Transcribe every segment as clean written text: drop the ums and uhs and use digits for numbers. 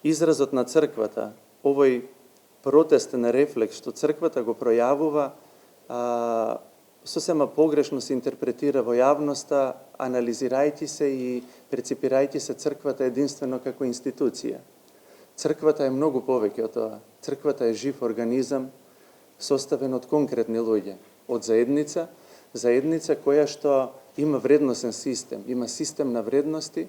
изразот на црквата, овој протестен рефлекс што црквата го пројавува, сосема погрешно се интерпретира во јавноста, анализирајќи се и преципирајќи се црквата единствено како институција. Црквата е многу повеќе од тоа. Црквата е жив организам, составен од конкретни луѓе, од заедница која што има вредносен систем, има систем на вредности,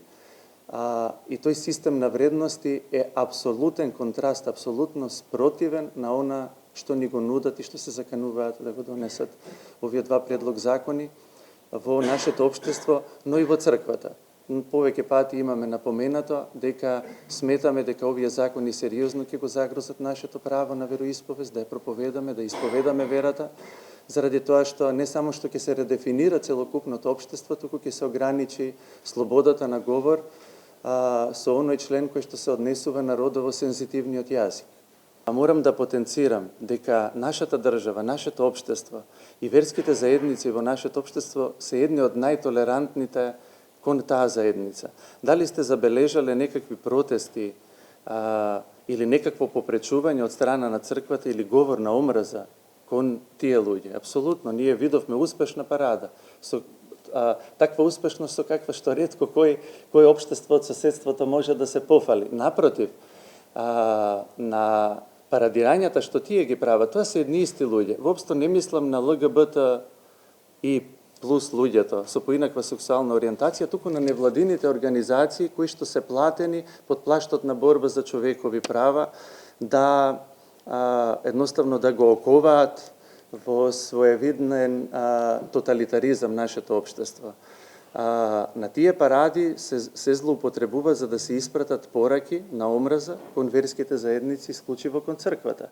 и тој систем на вредности е апсолутен контраст, апсолутно спротивен на она што ни го нудат и што се закануваат да го донесат овие два предлог закони во нашето општество, но и во црквата. Повеќе пати имаме напоменато дека сметаме дека овие закони сериозно ќе го загрозат нашето право на вероисповест, да ја проповедаме, да исповедаме верата, заради тоа што не само што ќе се редефинира целокупното општество, туку ќе се ограничи слободата на говор со оној член кој што се однесува на родово сензитивниот јазик. Морам да потенцирам дека нашата држава, нашето општество и верските заедници во нашето општество се едни од најтолерантните кон таа заедница. Дали сте забележале некакви протести или некакво попречување од страна на црквата или говор на омраза кон тие луѓе? Апсолутно, ние видовме успешна парада. Со таква успешност со каква што ретко кој општество од соседството може да се пофали. Напротив, на парадирањата што тие ги прават, тоа се едни исти луѓе. Воопшто не мислам на ЛГБТ и плюс луѓето со поинаква сексуална ориентација, туку на невладините организации кои што се платени под плаштот на борба за човекови права да едноставно да го оковаат во своевиден тоталитаризам нашето општество. На тие паради се злоупотребува за да се испратат пораки на омраза кон верските заедници, исклучиво кон црквата.